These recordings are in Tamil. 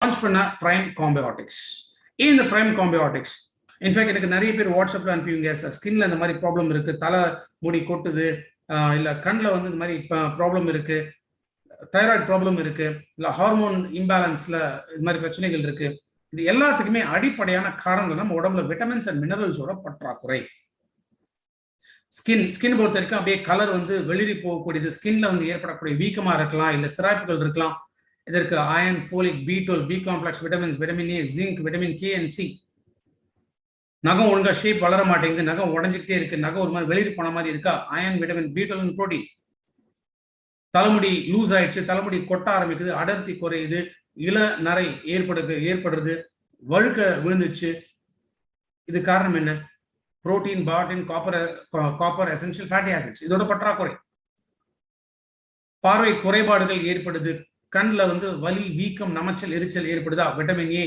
லான்ச் பண்ண பிரைம் காம்பியாட்டிக்ஸ். இந்த பிரைம் காம்பியாட்டிக்ஸ் இன்ஃபேக்ட் எனக்கு நிறைய பேர் வாட்ஸ்அப்ல அனுப்பிவிங்க, ஸ்கின்ல இந்த மாதிரி ப்ராப்ளம் இருக்கு, தலை முடி கொட்டுது, இல்லை கண்ணில் வந்து இந்த மாதிரி ப்ராப்ளம் இருக்கு, தைராய்டு ப்ராப்ளம் இருக்கு, இல்லை ஹார்மோன் இம்பேலன்ஸ்ல இது மாதிரி பிரச்சனைகள் இருக்கு. இது எல்லாத்துக்குமே அடிப்படையான காரணங்கள் நம்ம உடம்புல விட்டமின்ஸ் அண்ட் மினரல்ஸோட பற்றாக்குறை. ஸ்கின் பொறுத்த வரைக்கும் அப்படியே கலர் வந்து வெளிரி போகக்கூடியது, ஸ்கின்ல வந்து ஏற்படக்கூடிய வீக்கமா இருக்கலாம், இல்லை சிராய்ப்புகள் இருக்கலாம். இதற்கு iron, folic, B12, B complex vitamins, vitamin A, zinc, vitamin K and C. நகம் ஒழுங்கா ஷேப் வளர மாட்டேங்குது, நகம் உடஞ்சிக்கிட்டே இருக்கு, நகம் ஒரு மாதிரி வெளிரி போன மாதிரி இருக்கா, அயன், விட்டமின் B12 புரோட்டீன். தலைமுடி லூஸ் ஆயிடுச்சு, தலைமுடி கொட்ட ஆரம்பிக்குது, அடர்த்தி குறையுது, இள நரை ஏற்படுறது, வழுக்க விழுந்துச்சு. இது காரணம் என்ன? புரோட்டீன், பாட்டின், காப்பர், எசென்ஷியல் ஃபேட்டி ஆசிட்ஸ் இதோட பற்றாக்குறை. பார்வை குறைபாடுகள் ஏற்படுது, கண்ணில் வந்து வலி, வீக்கம், நமைச்சல், எரிச்சல் ஏற்படுதா, விட்டமின் A.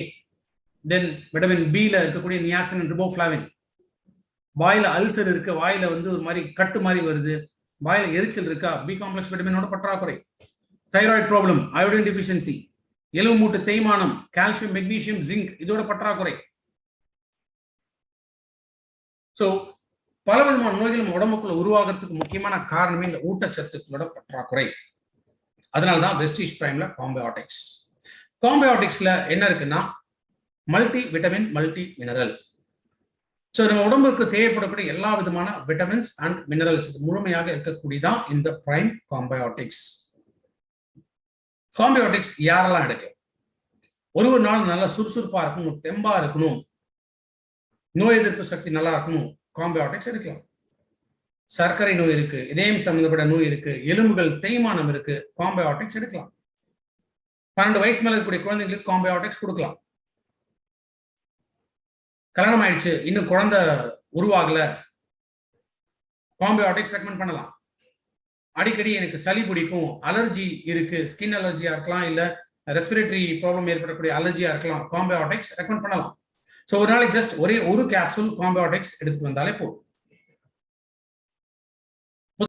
தென் விட்டமின் B-ல இருக்கக்கூடிய நியாசின் அண்ட் ரிபோஃப்ளாவின். வாயில அல்சர் இருக்கு, வாயில வந்து ஒரு மாதிரி கட்டு மாதிரி வருது, வாயில எரிச்சல் இருக்கா, B காம்ப்ளெக்ஸ் விட்டமினோட பற்றாக்குறை. தைராய்டு ப்ராப்ளம், அயோடின் டிஃபிஷியன்சி, எலும்பு மூட்டு தேய்மானம், கால்சியம், மெக்னீசியம், ஜிங்க் இதோட பற்றாக்குறை. ஸோ பல விதமான நோய்கள் உடம்புக்குள்ள உருவாகிறதுக்கு முக்கியமான காரணமே இந்த ஊட்டச்சத்துக்களோட பற்றாக்குறை. அதனாலதான் வெஸ்டிஜ் பிரைம்ல காம்பியாட்டிக்ஸ். காம்பியாட்டிக்ஸ்ல என்ன இருக்குன்னா multi vitamin, multi mineral. So நம்ம உடம்புக்கு தேவைப்படக்கூடிய எல்லா விதமான விட்டமின்ஸ் அண்ட் மினரல்ஸ் முழுமையாக இருக்கக்கூடியதான் இந்த பிரைம் காம்பியாட்டிக்ஸ். காம்பியாட்டிக்ஸ் யாரெல்லாம் எடுக்கலாம்? ஒரு நாள் நல்லா சுறுசுறுப்பா இருக்கணும், தெம்பா இருக்கணும், நோய் எதிர்ப்பு சக்தி நல்லா இருக்கணும், காம்பியாட்டிக்ஸ் எடுக்கலாம். சர்க்கரை நோய் இருக்கு, இதயம் சம்பந்தப்பட்ட நோய் இருக்கு, எலும்புகள் தேய்மானம் இருக்கு, காம்பியாட்டிக்ஸ் எடுக்கலாம். 12 வயசு மேல இருக்கக்கூடிய குழந்தைங்களுக்கு காம்பியாட்டிக்ஸ் கொடுக்கலாம். கல்யாணம் ஆயிடுச்சு, இன்னும் குழந்தை உருவாகல, காம்பியாட்டிக்ஸ் ரெக்கமெண்ட் பண்ணலாம். அடிக்கடி எனக்கு சளி பிடிக்கும், அலர்ஜி இருக்கு, ஸ்கின் அலர்ஜியா இருக்கலாம், இல்ல ரெஸ்பிரேட்டரி ப்ராப்ளம் ஏற்படக்கூடிய அலர்ஜியா இருக்கலாம், காம்பியாட்டிக்ஸ் ரெக்கமெண்ட் பண்ணலாம். ஸோ ஒரு நாளைக்கு ஜஸ்ட் ஒரு கேப்சூல் காம்பியாட்டிக்ஸ் எடுத்துட்டு வந்தாலே போதும்.